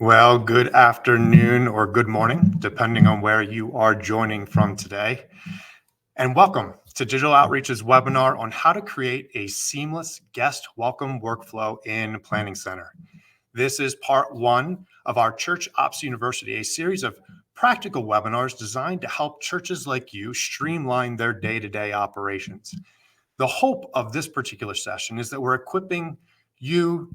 Well, good afternoon or good morning, depending on where you are joining from today. And welcome to Digital Outreach's webinar on how to create a seamless guest welcome workflow in Planning Center. This is part one of our Church Ops University, a series of practical webinars designed to help churches like you streamline their day-to-day operations. The hope of this particular session is that we're equipping you,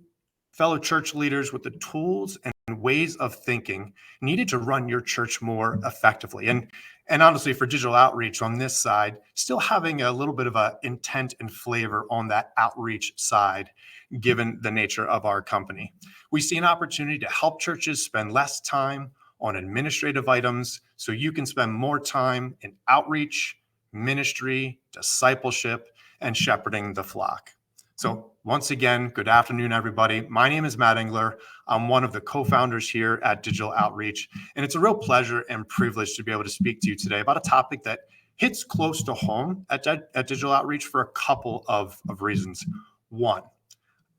fellow church leaders, with the tools and ways of thinking needed to run your church more effectively. And honestly, for digital outreach on this side, still having a little bit of an intent and flavor on that outreach side, given the nature of our company. We see an opportunity to help churches spend less time on administrative items so you can spend more time in outreach, ministry, discipleship, and shepherding the flock. So once again, good afternoon, everybody. My name is Matt Engler. I'm one of the co-founders here at Digital Outreach, and it's a real pleasure and privilege to be able to speak to you today about a topic that hits close to home at Digital Outreach for a couple of reasons. One,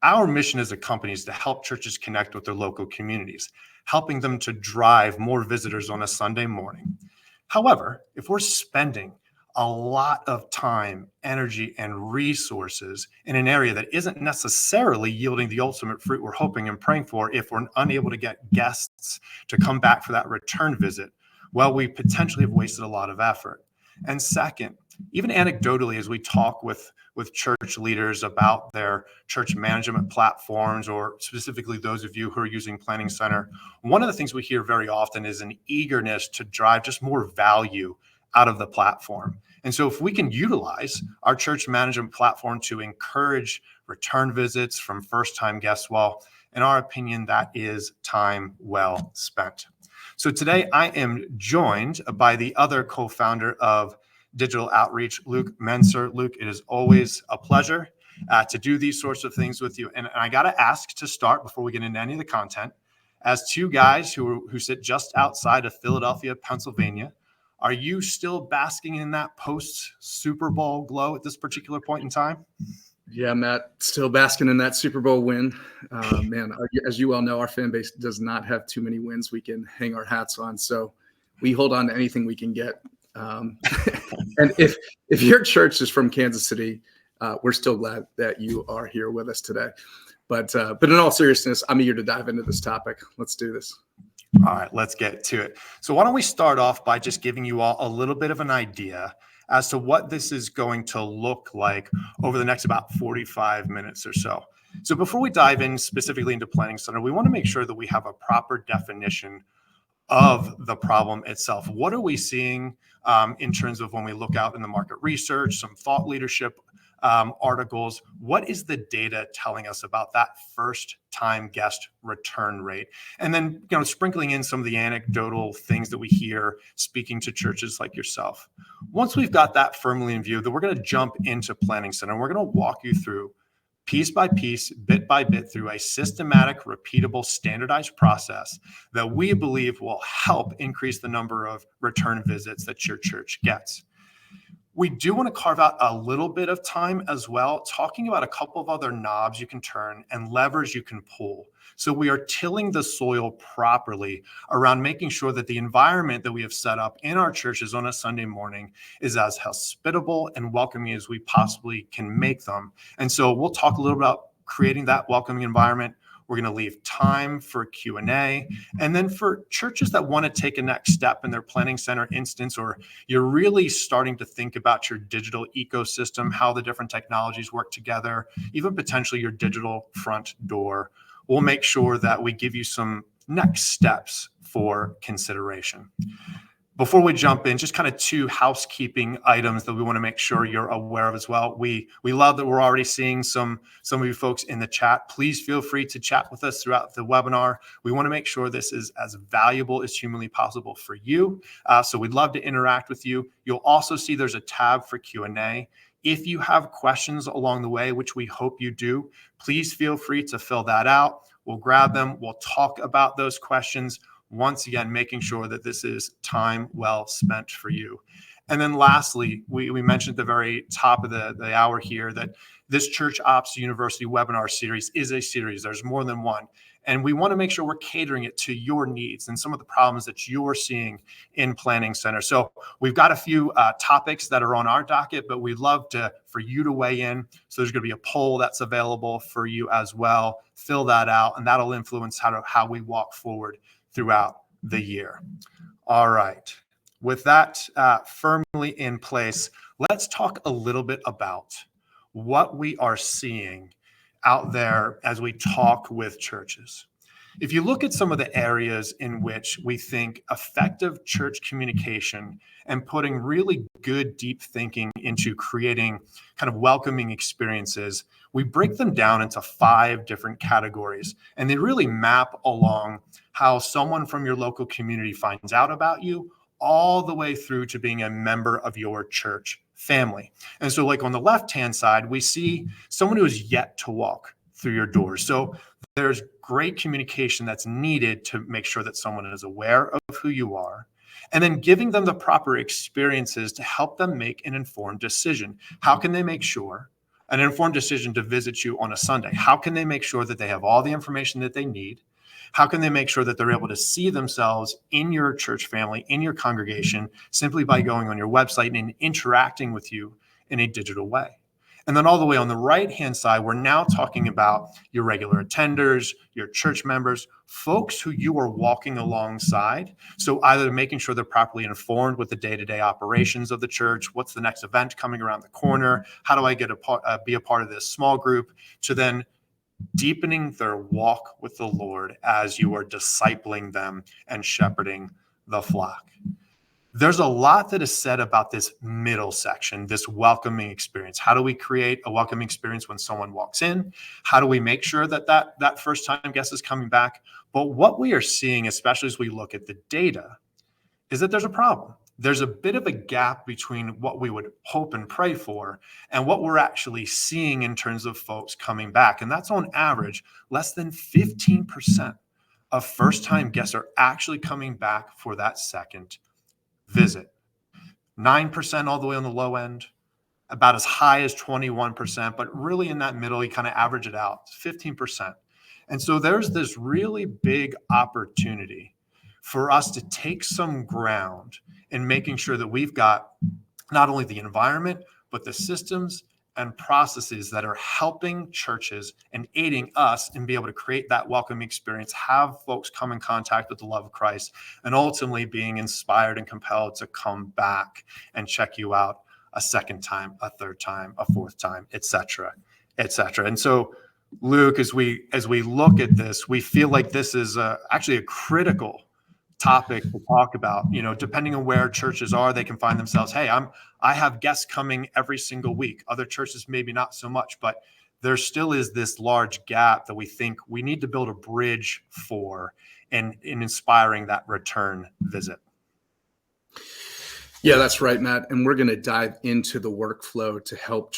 our mission as a company is to help churches connect with their local communities, helping them to drive more visitors on a Sunday morning. However, if we're spending a lot of time, energy, and resources in an area that isn't necessarily yielding the ultimate fruit we're hoping and praying for, if we're unable to get guests to come back for that return visit, well, we potentially have wasted a lot of effort. And second, even anecdotally, as we talk with church leaders about their church management platforms, or specifically those of you who are using Planning Center, one of the things we hear very often is an eagerness to drive just more value out of the platform. And so if we can utilize our church management platform to encourage return visits from first-time guests, well, in our opinion, that is time well spent. So today I am joined by the other co-founder of Digital Outreach, Luke Menser. Luke, it is always a pleasure to do these sorts of things with you. And I got to ask to start, before we get into any of the content, as two guys who sit just outside of Philadelphia, Pennsylvania, are you still basking in that post-Super Bowl glow at this particular point in time? Yeah, Matt, still basking in that Super Bowl win. Man, as you well know, our fan base does not have too many wins we can hang our hats on. So we hold on to anything we can get. And if your church is from Kansas City, we're still glad that you are here with us today. But in all seriousness, I'm eager to dive into this topic. Let's do this. All right, let's get to it. So why don't we start off by just giving you all a little bit of an idea as to what this is going to look like over the next about 45 minutes or so. So before we dive in specifically into Planning Center, we want to make sure that we have a proper definition of the problem itself. What are we seeing in terms of when we look out in the market research, some thought leadership articles? What is the data telling us about that first-time guest return rate? And then, sprinkling in some of the anecdotal things that we hear speaking to churches like yourself. Once we've got that firmly in view, then we're going to jump into Planning Center, and we're going to walk you through piece by piece, bit by bit, through a systematic, repeatable, standardized process that we believe will help increase the number of return visits that your church gets. We do want to carve out a little bit of time as well, talking about a couple of other knobs you can turn and levers you can pull. So we are tilling the soil properly around making sure that the environment that we have set up in our churches on a Sunday morning is as hospitable and welcoming as we possibly can make them. And so we'll talk a little about creating that welcoming environment. We're going to leave time for Q&A. And then for churches that want to take a next step in their Planning Center instance, or you're really starting to think about your digital ecosystem, how the different technologies work together, even potentially your digital front door, we'll make sure that we give you some next steps for consideration. Before we jump in, just kind of two housekeeping items that we want to make sure you're aware of as well. We love that we're already seeing some of you folks in the chat. Please feel free to chat with us throughout the webinar. We want to make sure this is as valuable as humanly possible for you. So we'd love to interact with you. You'll also see there's a tab for Q&A. If you have questions along the way, which we hope you do, please feel free to fill that out. We'll grab them. We'll talk about those questions. Once again, making sure that this is time well spent for you. And then lastly, we mentioned at the very top of the hour here that this Church Ops University webinar series is a series. There's more than one. And we want to make sure we're catering it to your needs and some of the problems that you're seeing in Planning Center. So we've got a few topics that are on our docket, but we'd love for you to weigh in. So there's going to be a poll that's available for you as well. Fill that out, and that'll influence how we walk forward throughout the year. All right. With that firmly in place, let's talk a little bit about what we are seeing out there as we talk with churches. If you look at some of the areas in which we think effective church communication and putting really good, deep thinking into creating kind of welcoming experiences, we break them down into 5 different categories. And they really map along how someone from your local community finds out about you, all the way through to being a member of your church family. And so like on the left-hand side, we see someone who is yet to walk through your doors. So there's great communication that's needed to make sure that someone is aware of who you are, and then giving them the proper experiences to help them make an informed decision. How can they make sure an informed decision to visit you on a Sunday? How can they make sure that they have all the information that they need? How can they make sure that they're able to see themselves in your church family, in your congregation, simply by going on your website and interacting with you in a digital way? And then all the way on the right-hand side, we're now talking about your regular attenders, your church members, folks who you are walking alongside. So either making sure they're properly informed with the day-to-day operations of the church, what's the next event coming around the corner, how do I get be a part of this small group, to then deepening their walk with the Lord as you are discipling them and shepherding the flock. There's a lot that is said about this middle section, this welcoming experience. How do we create a welcoming experience when someone walks in? How do we make sure that first-time guest is coming back? But what we are seeing, especially as we look at the data, is that there's a problem. There's a bit of a gap between what we would hope and pray for and what we're actually seeing in terms of folks coming back. And that's on average, less than 15% of first-time guests are actually coming back for that second visit. 9% all the way on the low end, about as high as 21%, but really in that middle, you kind of average it out, 15%. And so there's this really big opportunity for us to take some ground in making sure that we've got not only the environment, but the systems and processes that are helping churches and aiding us in be able to create that welcoming experience, have folks come in contact with the love of Christ, and ultimately being inspired and compelled to come back and check you out a second time, a third time, a fourth time, et cetera, et cetera. And so, Luke, as we look at this, we feel like this is actually a critical topic to talk about. You know, depending on where churches are, they can find themselves, hey, I have guests coming every single week. Other churches maybe not so much, but there still is this large gap that we think we need to build a bridge for in inspiring that return visit. Yeah, that's right, Matt. And we're going to dive into the workflow to help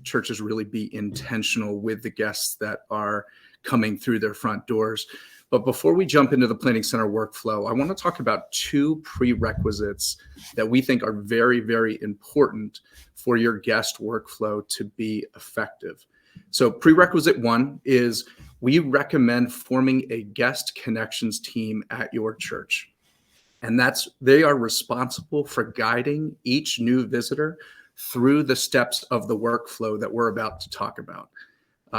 churches really be intentional with the guests that are coming through their front doors. But before we jump into the Planning Center workflow, I want to talk about 2 prerequisites that we think are very, very important for your guest workflow to be effective. So prerequisite 1 is we recommend forming a guest connections team at your church. And they are responsible for guiding each new visitor through the steps of the workflow that we're about to talk about.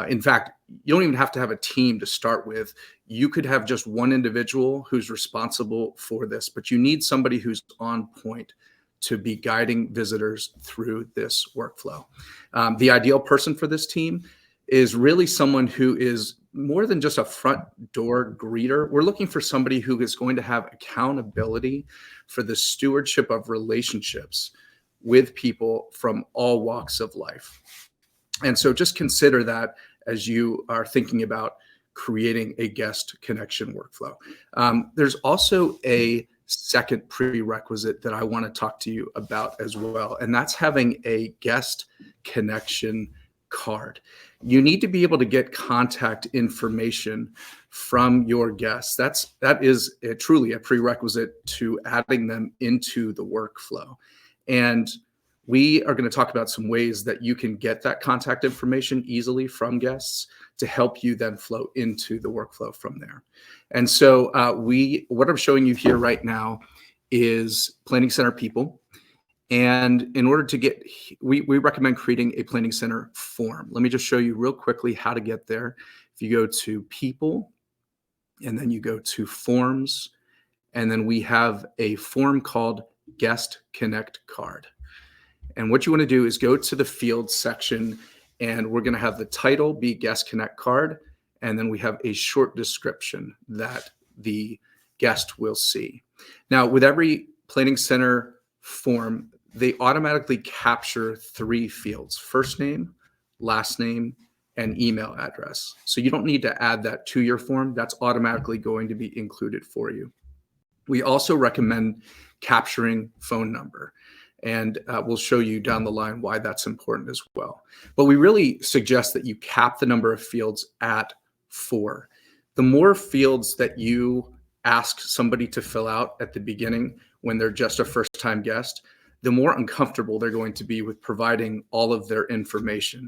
In fact, you don't even have to have a team to start with. You could have just one individual who's responsible for this, but you need somebody who's on point to be guiding visitors through this workflow. The ideal person for this team is really someone who is more than just a front door greeter. We're looking for somebody who is going to have accountability for the stewardship of relationships with people from all walks of life. And so just consider that as you are thinking about creating a guest connection workflow. There's also a second prerequisite that I want to talk to you about as well, and that's having a guest connection card. You need to be able to get contact information from your guests. That is truly a prerequisite to adding them into the workflow. And we are going to talk about some ways that you can get that contact information easily from guests to help you then flow into the workflow from there. And so what I'm showing you here right now is Planning Center people. And in order to get, we recommend creating a Planning Center form. Let me just show you real quickly how to get there. If you go to people, and then you go to forms, and then we have a form called Guest Connect Card. And what you want to do is go to the fields section, and we're going to have the title be Guest Connect Card, and then we have a short description that the guest will see. Now, with every Planning Center form, they automatically capture 3 fields: first name, last name, and email address. So you don't need to add that to your form. That's automatically going to be included for you. We also recommend capturing phone number, and we'll show you down the line why that's important as well. But we really suggest that you cap the number of fields at 4. The more fields that you ask somebody to fill out at the beginning when they're just a first-time guest, the more uncomfortable they're going to be with providing all of their information.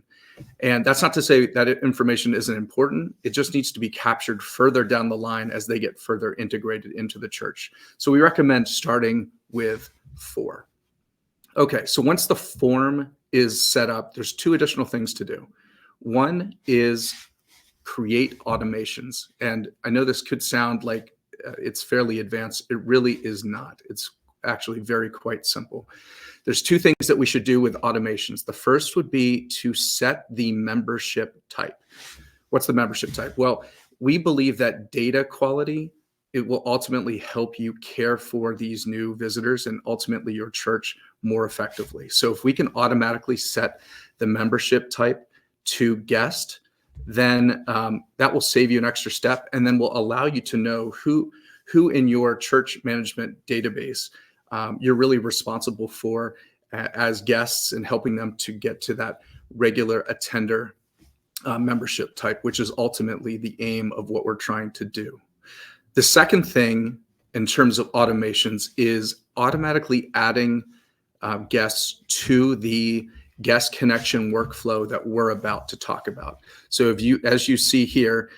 And that's not to say that information isn't important. It just needs to be captured further down the line as they get further integrated into the church. So we recommend starting with 4. Okay, so once the form is set up, there's 2 additional things to do. One is create automations. And I know this could sound like it's fairly advanced. It really is not. It's actually quite simple. There's 2 things that we should do with automations. The first would be to set the membership type. What's the membership type? Well, we believe that data quality, it will ultimately help you care for these new visitors and ultimately your church more effectively. So if we can automatically set the membership type to guest, then that will save you an extra step, and then will allow you to know who in your church management database you're really responsible for as guests, and helping them to get to that regular attender membership type, which is ultimately the aim of what we're trying to do. The second thing in terms of automations is automatically adding guests to the guest connection workflow that we're about to talk about. So as you see here,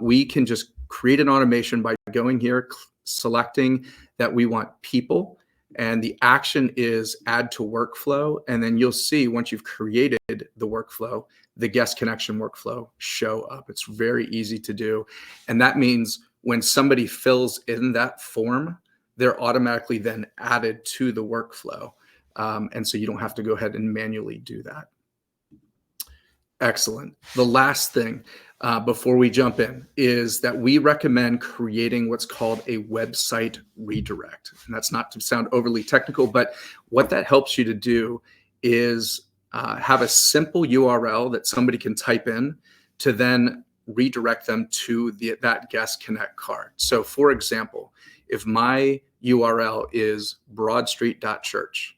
we can just create an automation by going here, selecting that we want people, and the action is add to workflow. And then you'll see once you've created the workflow, the guest connection workflow show up. It's very easy to do. And that means when somebody fills in that form, they're automatically then added to the workflow. And so you don't have to go ahead and manually do that. Excellent. The last thing before we jump in is that we recommend creating what's called a website redirect. And that's not to sound overly technical, but what that helps you to do is have a simple URL that somebody can type in to then redirect them to that guest connect card. So for example, if my URL is broadstreet.church,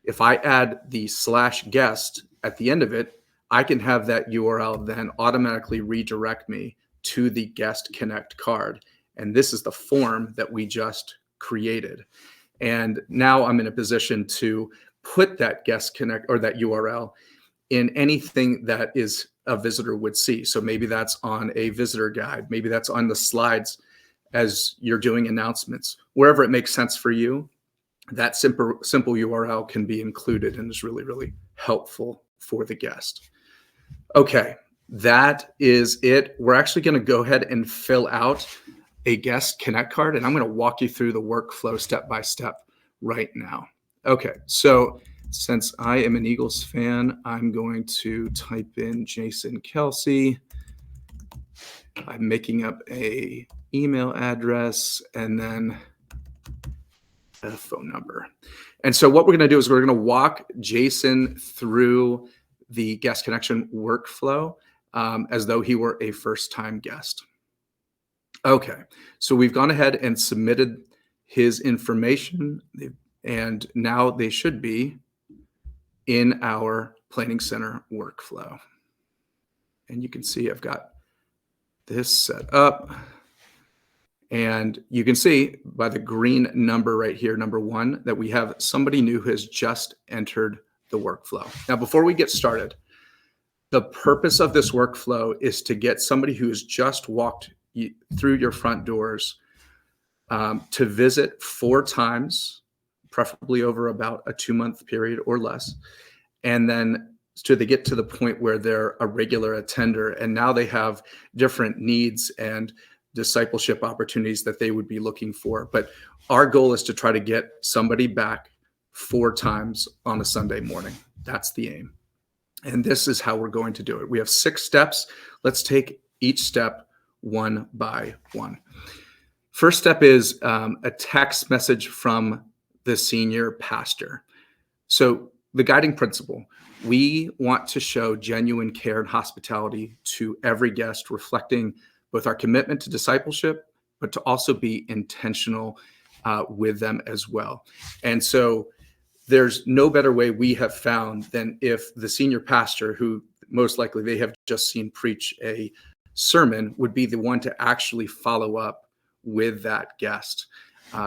if I add the /guest at the end of it, I can have that URL then automatically redirect me to the guest connect card. And this is the form that we just created. And now I'm in a position to put that guest connect or that URL in anything that is a visitor would see. So maybe that's on a visitor guide. Maybe that's on the slides as you're doing announcements. Wherever it makes sense for you, that simple URL can be included and is really, really helpful for the guest. Okay, that is it. We're actually going to go ahead and fill out a guest connect card, and I'm going to walk you through the workflow step by step right now. Okay, so since I am an Eagles fan, I'm going to type in Jason Kelsey. I'm making up a email address and then a phone number. And so what we're going to do is we're going to walk Jason through the guest connection workflow as though he were a first-time guest. Okay, so we've gone ahead and submitted his information, and now they should be in our Planning Center workflow. And you can see I've got this set up. And you can see by the green number right here, number 1, that we have somebody new who has just entered the workflow. Now, before we get started, the purpose of this workflow is to get somebody who has just walked through your front doors to visit 4 times, preferably over about a 2-month period or less. And then so they get to the point where they're a regular attender, and now they have different needs and discipleship opportunities that they would be looking for. But our goal is to try to get somebody back 4 times on a Sunday morning. That's the aim. And this is how we're going to do it. We have 6 steps. Let's take each step one by one. First step is a text message from the senior pastor. So the guiding principle, we want to show genuine care and hospitality to every guest, reflecting both our commitment to discipleship, but to also be intentional with them as well. And so there's no better way we have found than if the senior pastor, who most likely they have just seen preach a sermon, would be the one to actually follow up with that guest.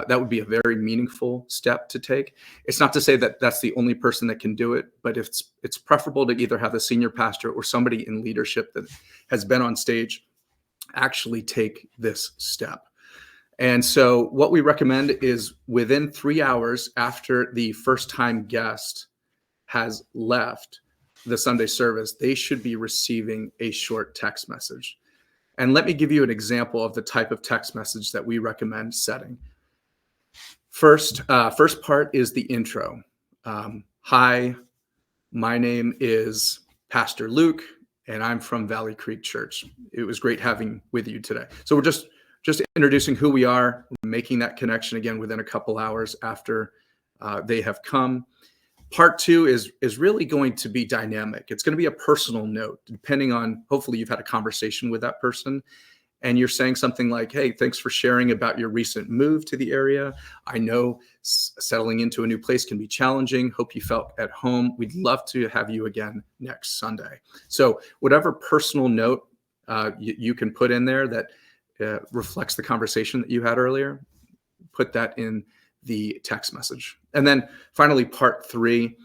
That would be a very meaningful step to take. It's not to say that that's the only person that can do it, but it's preferable to either have the senior pastor or somebody in leadership that has been on stage actually take this step. And so what we recommend is within 3 hours after the first-time guest has left the Sunday service, they should be receiving a short text message. And let me give you an example of the type of text message that we recommend setting. First part is the intro. Hi, my name is Pastor Luke, and I'm from Valley Creek Church. It was great having with you today. So we're just introducing who we are, making that connection again within a couple hours after they have come. Part 2 is really going to be dynamic. It's going to be a personal note, depending on, hopefully you've had a conversation with that person and you're saying something like, hey, thanks for sharing about your recent move to the area. I know settling into a new place can be challenging. Hope you felt at home. We'd love to have you again next Sunday. So whatever personal note you can put in there that reflects the conversation that you had earlier, put that in the text message. And then finally, part 3,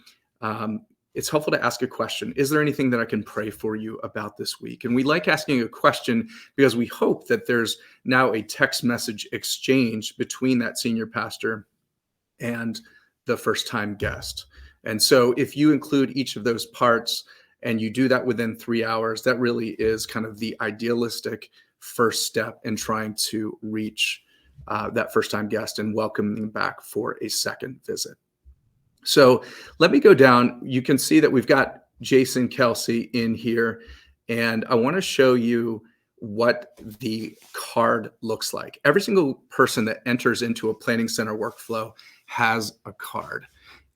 it's helpful to ask a question. Is there anything that I can pray for you about this week? And we like asking a question because we hope that there's now a text message exchange between that senior pastor and the first-time guest. And so if you include each of those parts and you do that within 3 hours, that really is kind of the idealistic first step in trying to reach that first-time guest and welcome them back for a second visit. So let me go down. You can see that we've got Jason Kelsey in here, and I want to show you what the card looks like. Every single person that enters into a planning center workflow has a card.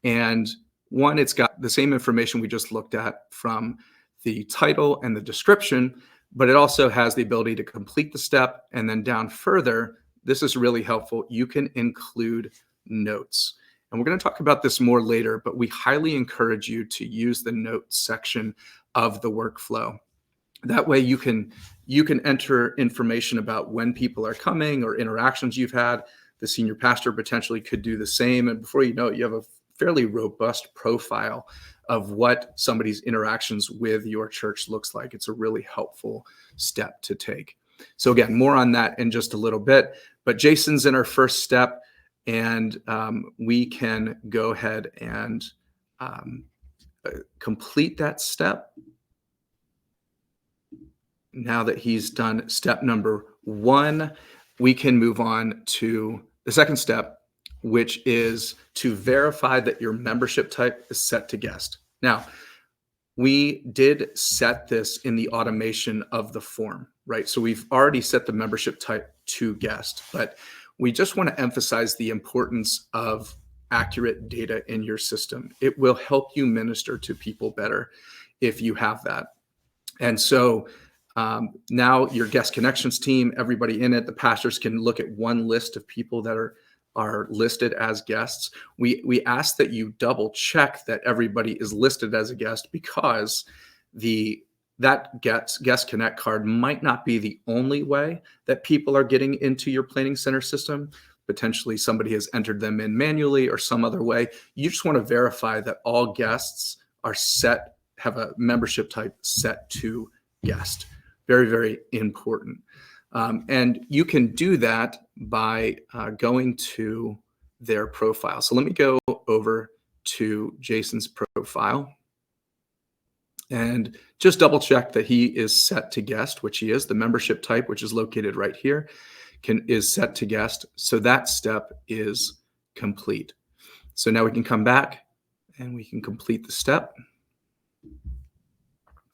And one, it's got the same information we just looked at from the title and the description, but it also has the ability to complete the step. And then down further, this is really helpful. You can include notes. And we're going to talk about this more later, but we highly encourage you to use the notes section of the workflow. That way you can enter information about when people are coming or interactions you've had. The senior pastor potentially could do the same. And before you know it, you have a fairly robust profile of what somebody's interactions with your church looks like. It's a really helpful step to take. So again, more on that in just a little bit, but Jason's in our first step, and we can go ahead and complete that step. Now that he's done step number 1, we can move on to the second step, which is to verify that your membership type is set to guest. Now, we did set this in the automation of the form, right? So we've already set the membership type to guest, but we just want to emphasize the importance of accurate data in your system. It will help you minister to people better if you have that. And so now your guest connections team, everybody in it, the pastors can look at one list of people that are listed as guests. We ask that you double check that everybody is listed as a guest, because that guest connect card might not be the only way that people are getting into your planning center system. potentially somebody has entered them in manually or some other way. You just want to verify that all guests are set, have a membership type set to guest. Very, very important. And you can do that by going to their profile. So let me go over to Jason's profile and just double check that he is set to guest, which he is. The membership type, which is located right here, is set to guest. So that step is complete. So now we can come back and we can complete the step.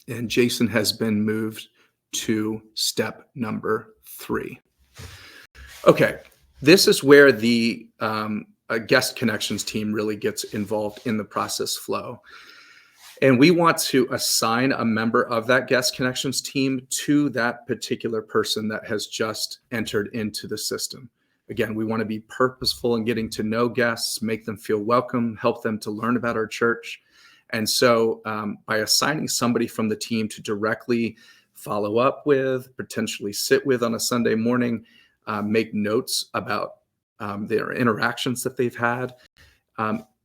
And Jason has been moved to step number 3. Okay, this is where the guest connections team really gets involved in the process flow. And we want to assign a member of that guest connections team to that particular person that has just entered into the system. Again, we want to be purposeful in getting to know guests, make them feel welcome, help them to learn about our church. And so by assigning somebody from the team to directly follow up with, potentially sit with on a Sunday morning, make notes about their interactions that they've had,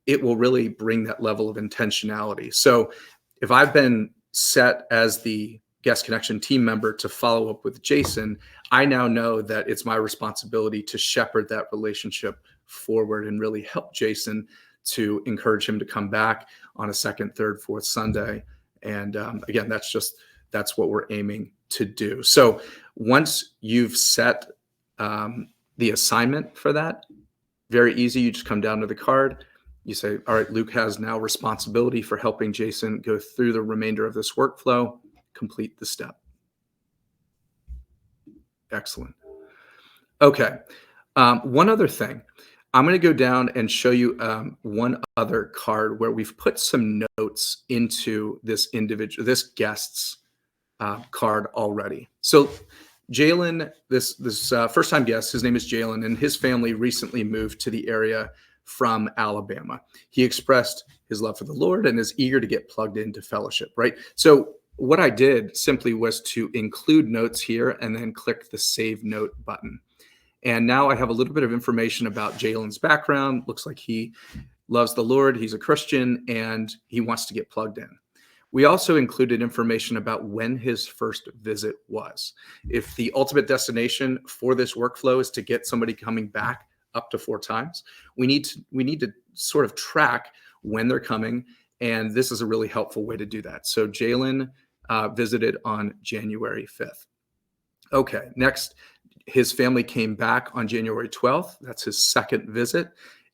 it will really bring that level of intentionality. So if I've been set as the guest connection team member to follow up with Jason, I now know that it's my responsibility to shepherd that relationship forward and really help Jason to encourage him to come back on a second, third, fourth Sunday. And again, that's what we're aiming to do. So once you've set the assignment for that, very easy. You just come down to the card. You say, all right, Luke has now responsibility for helping Jason go through the remainder of this workflow, complete the step. Excellent. Okay. One other thing. I'm going to go down and show you one other card where we've put some notes into this guest's card already. So Jalen, this first-time guest, his name is Jalen, and his family recently moved to the area from Alabama. He expressed his love for the Lord and is eager to get plugged into fellowship, right? So what I did simply was to include notes here and then click the Save Note button. And now I have a little bit of information about Jalen's background. Looks like he loves the Lord, he's a Christian, and he wants to get plugged in. We also included information about when his first visit was. If the ultimate destination for this workflow is to get somebody coming back up to 4 times, we need to sort of track when they're coming, and this is a really helpful way to do that. So Jalen visited on January 5th. Okay, next, his family came back on January 12th. That's his second visit,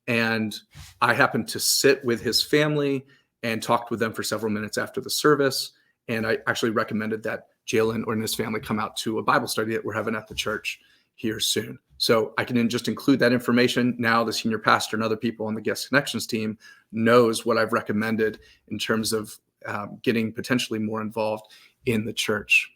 and I happened to sit with his family and talked with them for several minutes after the service, and I actually recommended that Jalen and his family come out to a Bible study that we're having at the church here soon. So I can just include that information. Now the senior pastor and other people on the guest connections team knows what I've recommended in terms of getting potentially more involved in the church.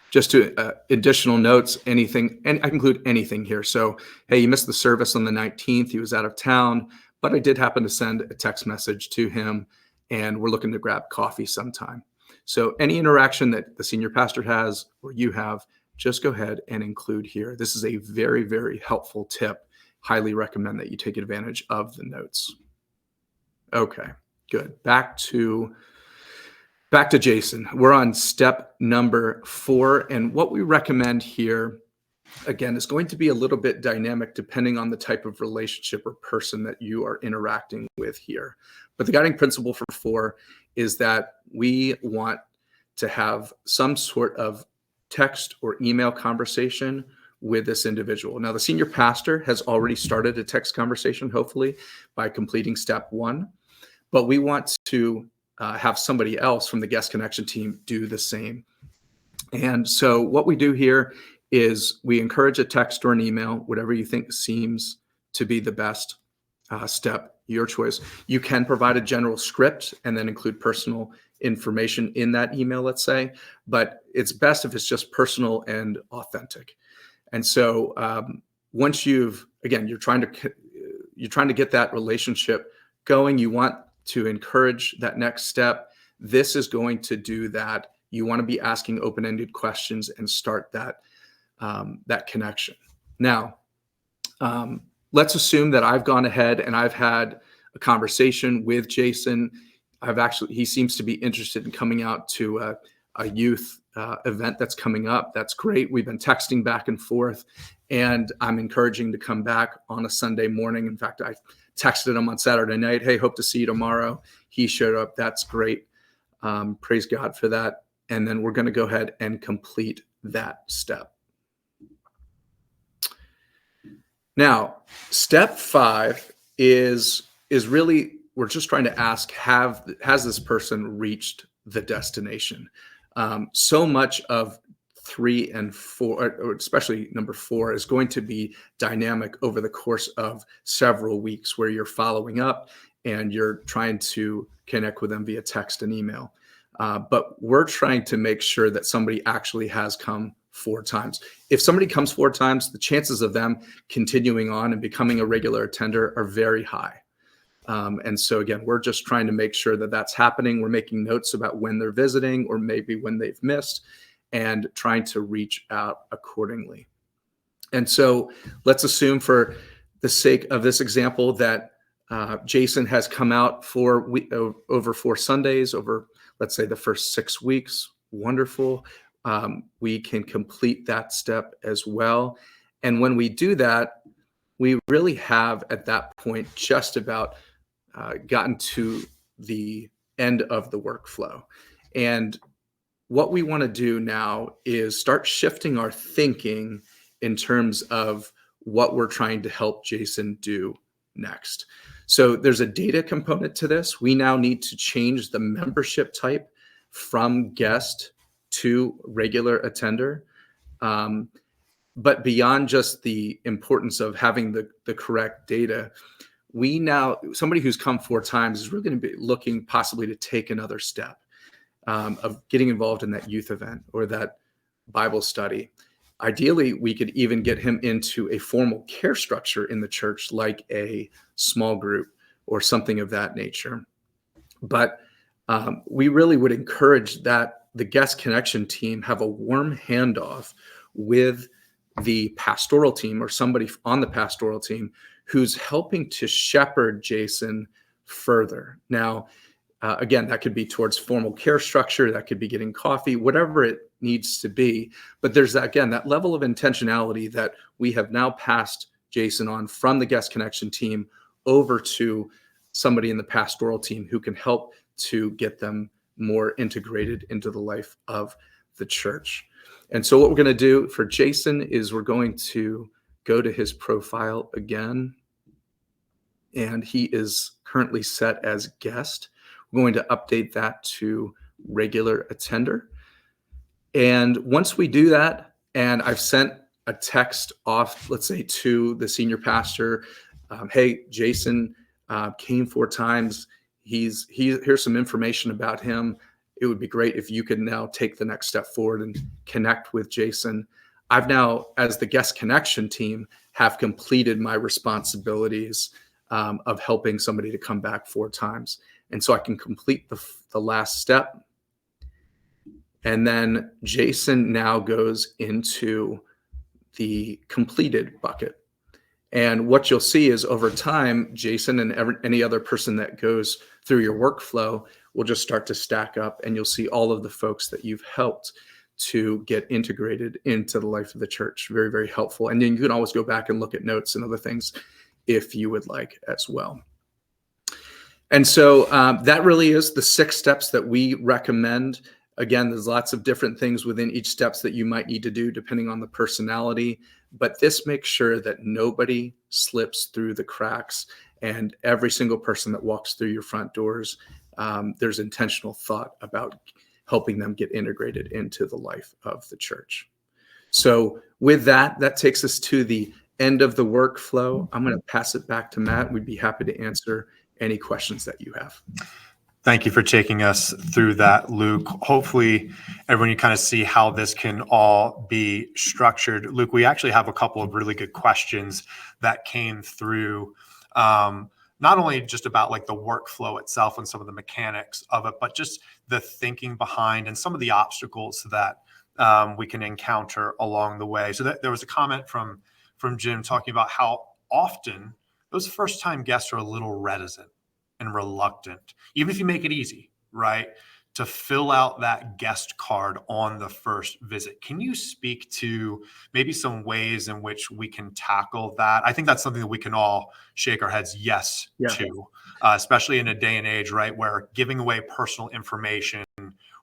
Just to additional notes, anything, and I can include anything here. So, hey, you missed the service on the 19th. He was out of town, but I did happen to send a text message to him, and we're looking to grab coffee sometime. So any interaction that the senior pastor has or you have, just go ahead and include here. This is a very, very helpful tip. Highly recommend that you take advantage of the notes. Okay, good. Back to Jason. We're on step number 4. And what we recommend here, again, is going to be a little bit dynamic depending on the type of relationship or person that you are interacting with here. But the guiding principle for 4 is that we want to have some sort of text or email conversation with this individual. Now, the senior pastor has already started a text conversation, hopefully, by completing step 1. But we want to have somebody else from the guest connection team do the same. And so what we do here is we encourage a text or an email, whatever you think seems to be the best step, your choice. You can provide a general script and then include personal information in that email, let's say, but it's best if it's just personal and authentic. And so once you're trying to get that relationship going, you want to encourage that next step. This is going to do that. You want to be asking open-ended questions and start that connection. Now, Let's assume that I've gone ahead and I've had a conversation with Jason. He seems to be interested in coming out to a youth event that's coming up. That's great. We've been texting back and forth, and I'm encouraging to come back on a Sunday morning. In fact, I texted him on Saturday night, hey, hope to see you tomorrow. He showed up. That's great. Praise God for that. And then we're going to go ahead and complete that step. Now, step 5 is really, we're just trying to ask, has this person reached the destination? So much of 3 and 4, or especially number 4, is going to be dynamic over the course of several weeks, where you're following up and you're trying to connect with them via text and email. But we're trying to make sure that somebody actually has come 4 times. If somebody comes 4 times, the chances of them continuing on and becoming a regular attender are very high. And so again, we're just trying to make sure that that's happening. We're making notes about when they're visiting or maybe when they've missed, and trying to reach out accordingly. And so let's assume, for the sake of this example, that Jason has come out for over 4 Sundays over, let's say, the first 6 weeks. Wonderful. We can complete that step as well. And when we do that, we really have at that point just about gotten to the end of the workflow. And what we want to do now is start shifting our thinking in terms of what we're trying to help Jason do next. So there's a data component to this. We now need to change the membership type from guest to regular attender. But beyond just the importance of having the correct data, somebody who's come 4 times is really going to be looking possibly to take another step of getting involved in that youth event or that Bible study. Ideally, we could even get him into a formal care structure in the church, like a small group or something of that nature. But we really would encourage that the guest connection team have a warm handoff with the pastoral team or somebody on the pastoral team who's helping to shepherd Jason further. Now, again, that could be towards formal care structure, that could be getting coffee, whatever it needs to be. But there's, again, that level of intentionality that we have now passed Jason on from the guest connection team over to somebody in the pastoral team who can help to get them more integrated into the life of the church. And so what we're going to do for Jason is we're going to go to his profile again. And he is currently set as guest. We're going to update that to regular attender. And once we do that, and I've sent a text off, let's say, to the senior pastor, hey, Jason came 4 times. Here's some information about him. It would be great if you could now take the next step forward and connect with Jason. I've now, as the guest connection team, have completed my responsibilities of helping somebody to come back 4 times. And so I can complete the last step. And then Jason now goes into the completed bucket. And what you'll see is over time, Jason and any other person that goes through your workflow will just start to stack up, and you'll see all of the folks that you've helped to get integrated into the life of the church. Very, very helpful. And then you can always go back and look at notes and other things if you would like as well. And so that really is the 6 steps that we recommend. Again, there's lots of different things within each steps that you might need to do depending on the personality, but this makes sure that nobody slips through the cracks, and every single person that walks through your front doors, there's intentional thought about helping them get integrated into the life of the church. So with that takes us to the end of the workflow. I'm going to pass it back to Matt. We'd be happy to answer any questions that you have. Thank you for taking us through that, Luke. Hopefully everyone, you kind of see how this can all be structured. Luke, we actually have a couple of really good questions that came through, not only just about like the workflow itself and some of the mechanics of it, but just the thinking behind and some of the obstacles that we can encounter along the way. So there was a comment from Jim talking about how often those first time guests are a little reticent and reluctant, even if you make it easy, right, to fill out that guest card on the first visit. Can you speak to maybe some ways in which we can tackle that? I think that's something that we can all shake our heads yes Yeah. to, especially in a day and age, right, where giving away personal information,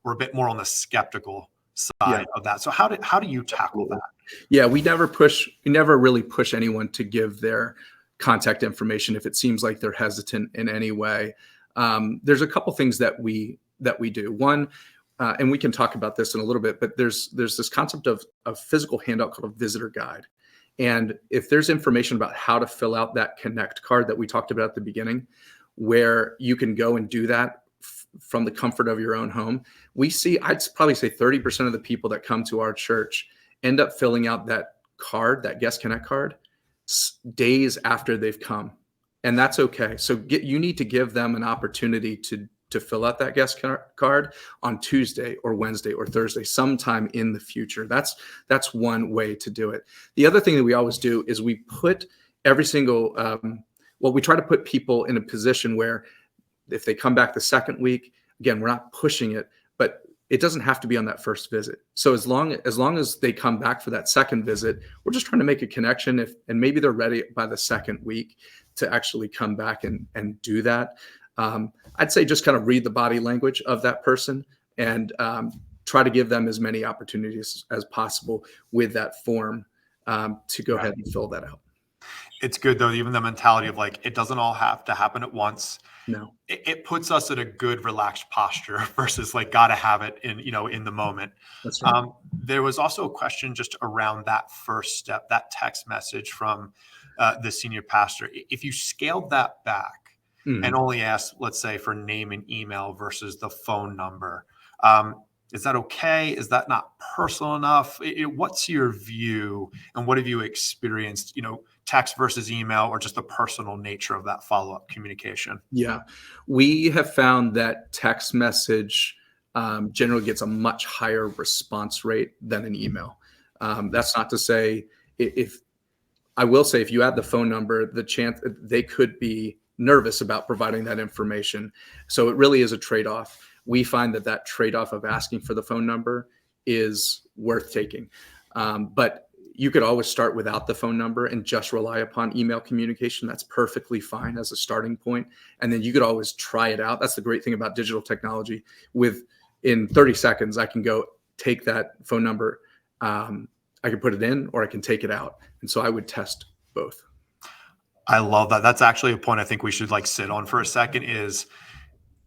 we're a bit more on the skeptical side of that. So how do you tackle that? Yeah, we never really push anyone to give their contact information if it seems like they're hesitant in any way. There's a couple things that we do. One, and we can talk about this in a little bit, but there's this concept of a physical handout called a visitor guide. And if there's information about how to fill out that connect card that we talked about at the beginning, where you can go and do that from the comfort of your own home, I'd probably say 30% of the people that come to our church end up filling out that card, that guest connect card, days after they've come. And that's okay. So you need to give them an opportunity to fill out that guest card on Tuesday or Wednesday or Thursday, sometime in the future. That's one way to do it. The other thing that we always do is we put every single, we try to put people in a position where if they come back the second week, again, we're not pushing it, but it doesn't have to be on that first visit. So as long as they come back for that second visit, we're just trying to make a connection and maybe they're ready by the second week to actually come back and do that. I'd say just kind of read the body language of that person and try to give them as many opportunities as possible with that form to go ahead and fill that out. It's good though, even the mentality of like, it doesn't all have to happen at once. No, it puts us in a good relaxed posture versus like gotta have it in the moment. that's right. There was also a question just around that first step, that text message from the senior pastor. If you scaled that back and only asked, let's say, for name and email versus the phone number, is that okay? Is that not personal enough? What's your view and what have you experienced, text versus email or just the personal nature of that follow-up communication? Yeah, we have found that text message generally gets a much higher response rate than an email. That's not to say if you add the phone number, the chance they could be nervous about providing that information. So it really is a trade-off. We find that trade-off of asking for the phone number is worth taking. But you could always start without the phone number and just rely upon email communication. That's perfectly fine as a starting point. And then you could always try it out. That's the great thing about digital technology. In 30 seconds, I can go take that phone number. I can put it in or I can take it out. And so I would test both. I love that. That's actually a point I think we should sit on for a second is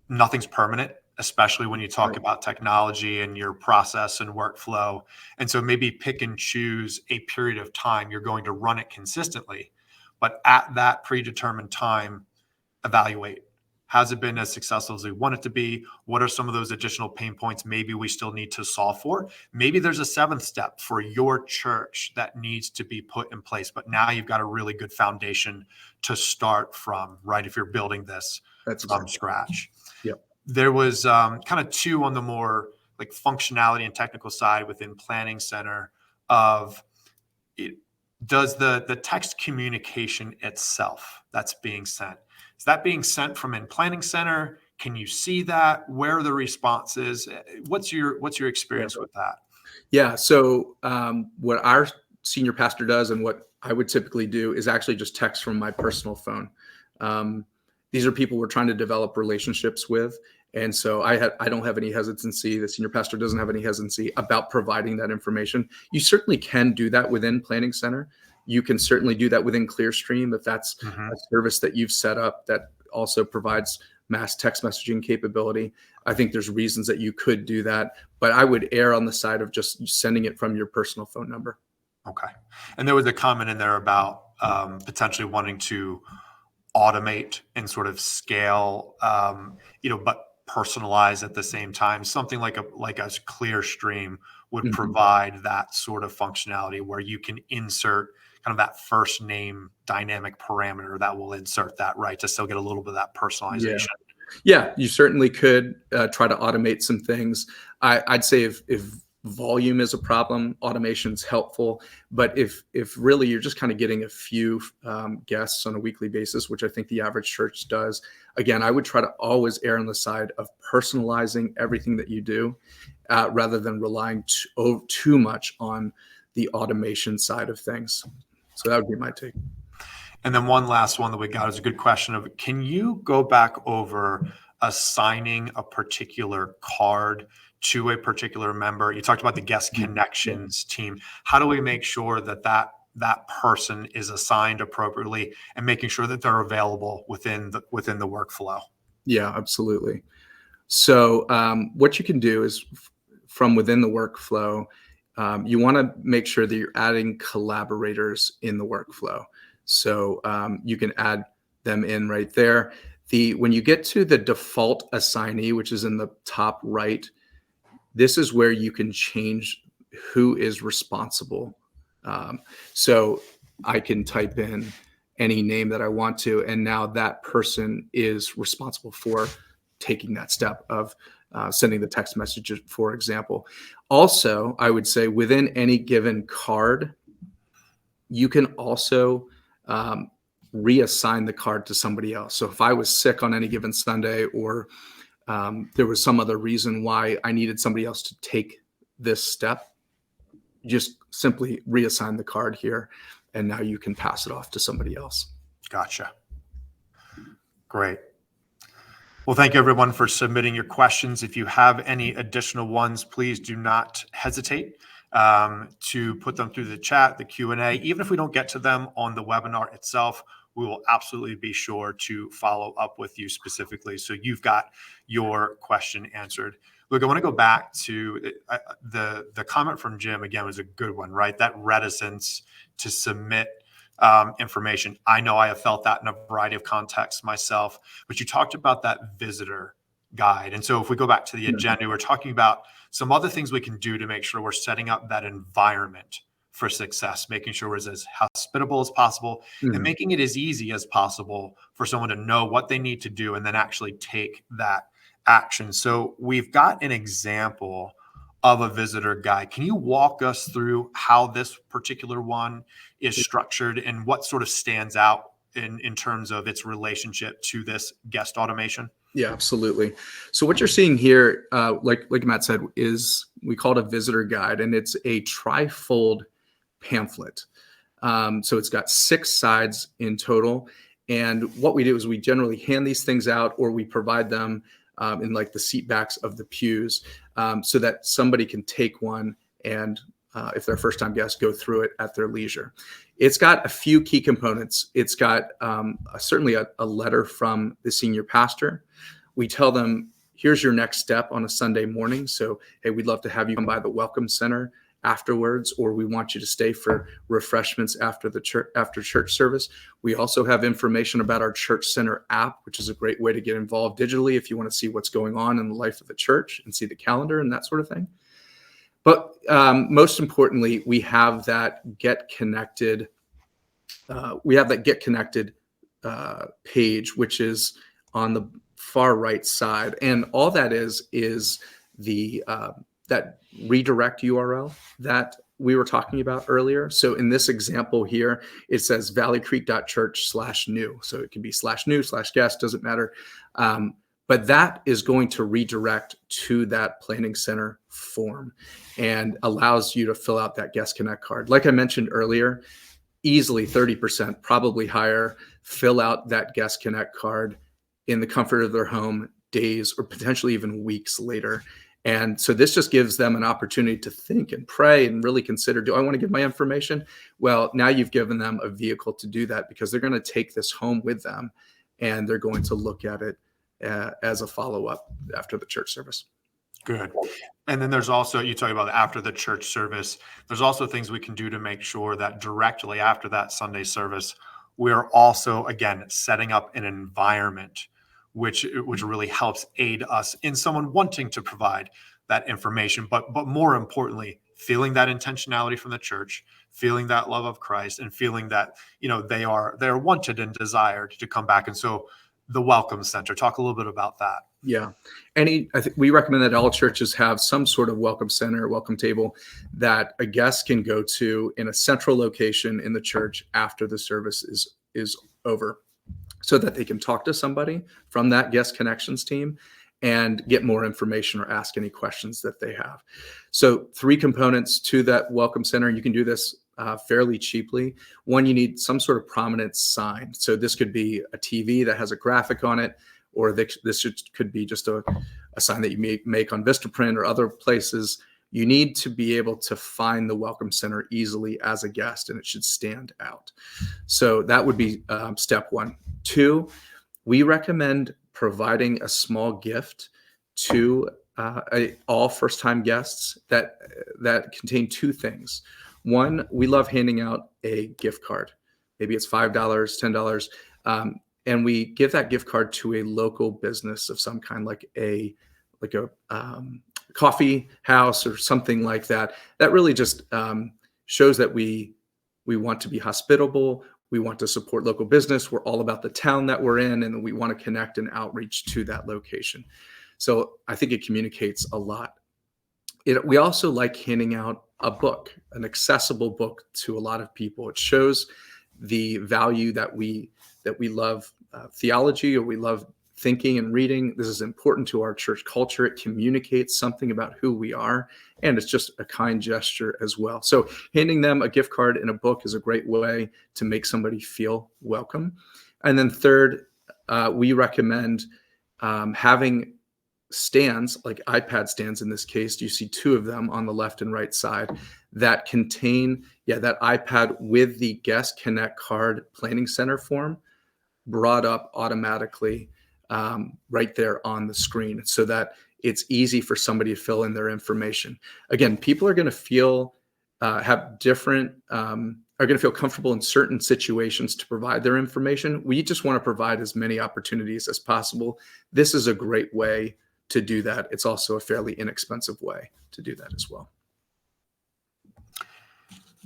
nothing's permanent, especially when you talk about technology and your process and workflow. And so maybe pick and choose a period of time you're going to run it consistently, but at that predetermined time, evaluate. Has it been as successful as we want it to be? What are some of those additional pain points maybe we still need to solve for? Maybe there's a seventh step for your church that needs to be put in place, but now you've got a really good foundation to start from, right? If you're building this from scratch. Yep. There was kind of two on the more functionality and technical side within Planning Center of it. Does the text communication itself that's being sent, is that being sent from in Planning Center? Can you see that? Where are the responses? What's your experience with that? Yeah. So what our senior pastor does and what I would typically do is actually just text from my personal phone. These are people we're trying to develop relationships with. And so I don't have any hesitancy. The senior pastor doesn't have any hesitancy about providing that information. You certainly can do that within Planning Center. You can certainly do that within Clearstream if that's a service that you've set up that also provides mass text messaging capability. I think there's reasons that you could do that, but I would err on the side of just sending it from your personal phone number. Okay. And there was a comment in there about potentially wanting to automate and sort of scale, but personalize at the same time. Something like a Clearstream would provide that sort of functionality where you can insert kind of that first name dynamic parameter that will insert that, right, to still get a little bit of that personalization. Yeah, you certainly could try to automate some things. I'd say if volume is a problem, automation's helpful. But if really you're just kind of getting a few guests on a weekly basis, which I think the average church does, again, I would try to always err on the side of personalizing everything that you do, rather than relying too much on the automation side of things. So that would be my take. And then one last one that we got is a good question of, can you go back over assigning a particular card to a particular member? You talked about the guest connections team. How do we make sure that that person is assigned appropriately and making sure that they're available within the workflow? Yeah, absolutely. So what you can do is from within the workflow, you want to make sure that you're adding collaborators in the workflow. So you can add them in right there. When you get to the default assignee, which is in the top right, this is where you can change who is responsible. So I can type in any name that I want to, and now that person is responsible for taking that step of sending the text messages, for example. Also, I would say within any given card, you can also reassign the card to somebody else. So if I was sick on any given Sunday, or there was some other reason why I needed somebody else to take this step, just simply reassign the card here, and now you can pass it off to somebody else. Gotcha. Great. Well, thank you everyone for submitting your questions. If you have any additional ones, please do not hesitate to put them through the chat, the Q&A. Even if we don't get to them on the webinar itself, we will absolutely be sure to follow up with you specifically so you've got your question answered. Look, I want to go back to the comment from Jim. Again, was a good one, right? That reticence to submit information. I know I have felt that in a variety of contexts myself, but you talked about that visitor guide. And so if we go back to the agenda, we're talking about some other things we can do to make sure we're setting up that environment for success, making sure it's as hospitable as possible, and making it as easy as possible for someone to know what they need to do and then actually take that action. So we've got an example of a visitor guide. Can you walk us through how this particular one is structured and what sort of stands out in terms of its relationship to this guest automation? Yeah, absolutely. So what you're seeing here, like Matt said, is we call it a visitor guide, and it's a trifold pamphlet. So it's got 6 sides in total. And what we do is we generally hand these things out, or we provide them in like the seat backs of the pews, so that somebody can take one and if they're a first-time guest, go through it at their leisure. It's got a few key components. It's got certainly a letter from the senior pastor. We tell them, here's your next step on a Sunday morning. So, hey, we'd love to have you come by the Welcome Center afterwards, or we want you to stay for refreshments after church service. We also have information about our Church Center app, which is a great way to get involved digitally if you want to see what's going on in the life of the church and see the calendar and that sort of thing. But most importantly, we have that Get Connected. Page, which is on the far right side, and all that is the that redirect URL that we were talking about earlier. So in this example here, it says valleycreek.church/new. So it can be /new/guest, doesn't matter. But that is going to redirect to that planning center form and allows you to fill out that Guest Connect card. Like I mentioned earlier, easily 30%, probably higher, fill out that Guest Connect card in the comfort of their home days or potentially even weeks later. And so this just gives them an opportunity to think and pray and really consider, do I want to give my information? Well, now you've given them a vehicle to do that, because they're going to take this home with them and they're going to look at it as a follow-up after the church service. Good. And then there's also, you talk about after the church service, there's also things we can do to make sure that directly after that Sunday service, we're also, again, setting up an environment which really helps aid us in someone wanting to provide that information, but more importantly, feeling that intentionality from the church, feeling that love of Christ, and feeling that, they're wanted and desired to come back. And so the Welcome Center, talk a little bit about that. Yeah. I think we recommend that all churches have some sort of welcome center, welcome table that a guest can go to in a central location in the church after the service is over, so that they can talk to somebody from that guest connections team and get more information or ask any questions that they have. So 3 components to that welcome center. You can do this fairly cheaply. One, you need some sort of prominent sign. So this could be a TV that has a graphic on it, or this could be just a sign that you make on Vistaprint or other places. You need to be able to find the welcome center easily as a guest, and it should stand out. So that would be step 1. 2, we recommend providing a small gift to all first-time guests that contain 2 things. One, we love handing out a gift card. Maybe it's $5, $10, and we give that gift card to a local business of some kind, like a coffee house or something like that. That really just shows that we want to be hospitable. We want to support local business. We're all about the town that we're in, and we want to connect and outreach to that location. So I think it communicates a lot. We also like handing out a book, an accessible book to a lot of people. It shows the value that we love theology, or we love thinking and reading. This is important to our church culture. It communicates something about who we are, and it's just a kind gesture as well. So handing them a gift card and a book is a great way to make somebody feel welcome. And then third, we recommend having stands, like iPad stands in this case. You see 2 of them on the left and right side that contain that iPad with the Guest Connect card planning center form brought up automatically right there on the screen, so that it's easy for somebody to fill in their information. Again, people are going to feel are going to feel comfortable in certain situations to provide their information. We just want to provide as many opportunities as possible. This is a great way to do that. It's also a fairly inexpensive way to do that as well.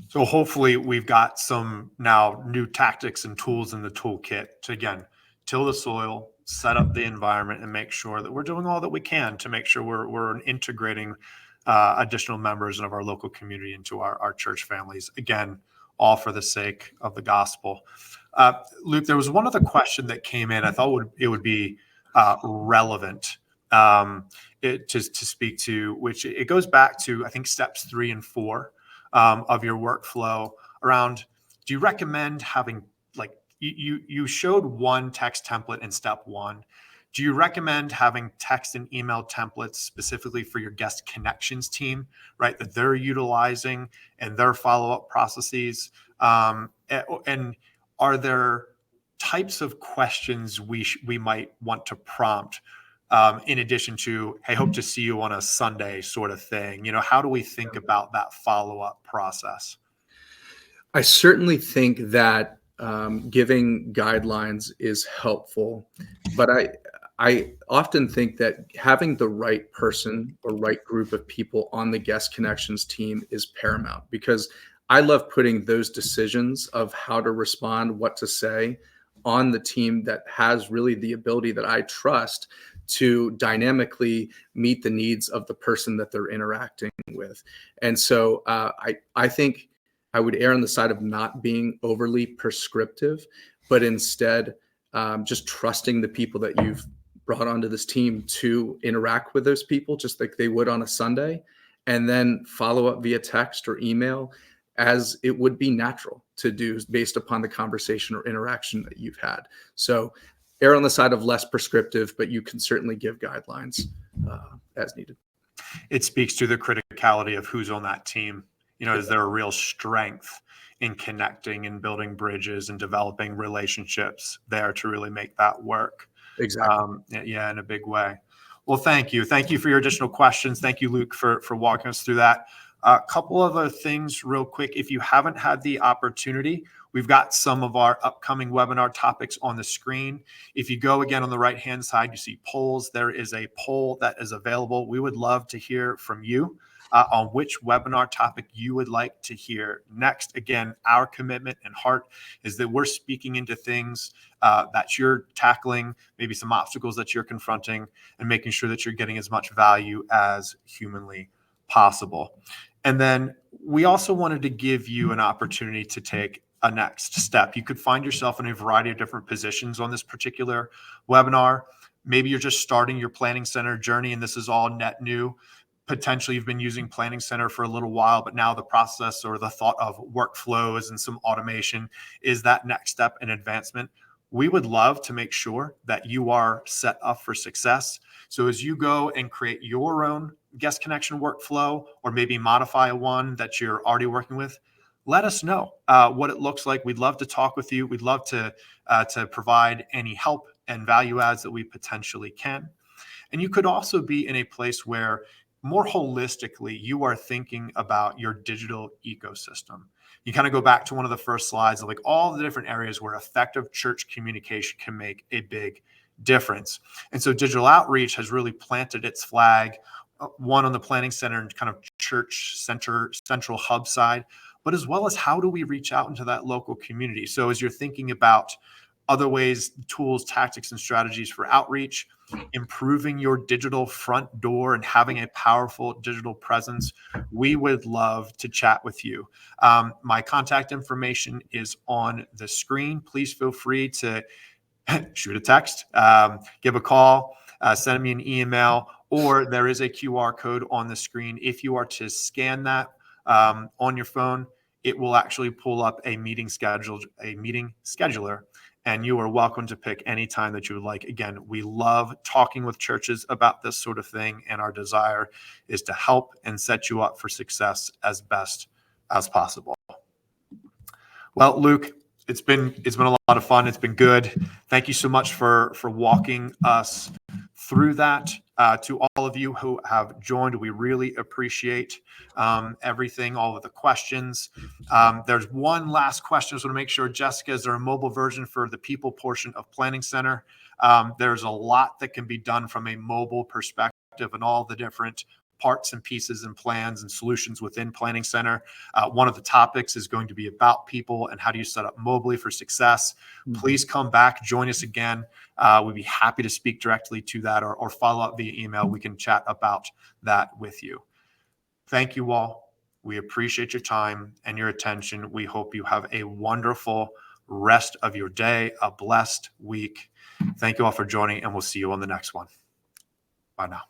So hopefully we've got some now new tactics and tools in the toolkit to, again, till the soil, set up the environment, and make sure that we're doing all that we can to make sure we're integrating additional members of our local community into our church families. Again, all for the sake of the gospel. Luke, there was one other question that came in. I thought it would be relevant to speak to, which it goes back to, I think, steps 3 and 4 of your workflow around, do you recommend having, like, you showed one text template in step 1. Do you recommend having text and email templates specifically for your guest connections team, right, that they're utilizing and their follow-up processes? And are there types of questions we might want to prompt in addition to, hey, hope to see you on a Sunday sort of thing? How do we think about that follow-up process? I certainly think that giving guidelines is helpful, but I often think that having the right person or right group of people on the guest connections team is paramount, because I love putting those decisions of how to respond, what to say, on the team that has really the ability that I trust to dynamically meet the needs of the person that they're interacting with. And so I think I would err on the side of not being overly prescriptive, but instead just trusting the people that you've brought onto this team to interact with those people just like they would on a Sunday, and then follow up via text or email as it would be natural to do based upon the conversation or interaction that you've had. So err on the side of less prescriptive, but you can certainly give guidelines as needed. It speaks to the criticality of who's on that team. Is there a real strength in connecting and building bridges and developing relationships there to really make that work? Exactly. In a big way. Well, thank you. Thank you for your additional questions. Thank you, Luke, for walking us through that. A couple other things real quick. If you haven't had the opportunity, We've got some of our upcoming webinar topics on the screen. If you go again on the right-hand side, you see polls. There is a poll that is available. We would love to hear from you on which webinar topic you would like to hear next. Again, our commitment and heart is that we're speaking into things that you're tackling, maybe some obstacles that you're confronting, and making sure that you're getting as much value as humanly possible. And then we also wanted to give you an opportunity to take a next step. You could find yourself in a variety of different positions on this particular webinar. Maybe you're just starting your Planning Center journey and this is all net new. Potentially you've been using Planning Center for a little while, but now the process or the thought of workflows and some automation is that next step in advancement. We would love to make sure that you are set up for success. So as you go and create your own guest connection workflow, or maybe modify one that you're already working with, let us know what it looks like. We'd love to talk with you. We'd love to provide any help and value adds that we potentially can. And you could also be in a place where more holistically, you are thinking about your digital ecosystem. You kind of go back to one of the first slides of like all the different areas where effective church communication can make a big difference. And so digital outreach has really planted its flag, one on the Planning Center and kind of church central hub side, but as well as how do we reach out into that local community? So as you're thinking about other ways, tools, tactics, and strategies for outreach, improving your digital front door and having a powerful digital presence, we would love to chat with you. My contact information is on the screen. Please feel free to shoot a text, give a call, send me an email, or there is a QR code on the screen. If you are to scan that on your phone, it will actually pull up a meeting scheduler, and you are welcome to pick any time that you would like. Again, we love talking with churches about this sort of thing, and our desire is to help and set you up for success as best as possible. Well, Luke, it's been a lot of fun. It's been good. Thank you so much for walking us through that. To all of you who have joined, we really appreciate everything, all of the questions. There's one last question. I just want to make sure, Jessica, is there a mobile version for the people portion of Planning Center? There's a lot that can be done from a mobile perspective and all the different parts and pieces and plans and solutions within Planning Center. One of the topics is going to be about people and how do you set up mobily for success. Please come back, join us again. We'd be happy to speak directly to that or follow up via email. We can chat about that with you. Thank you all. We appreciate your time and your attention. We hope you have a wonderful rest of your day, a blessed week. Thank you all for joining, and we'll see you on the next one. Bye now.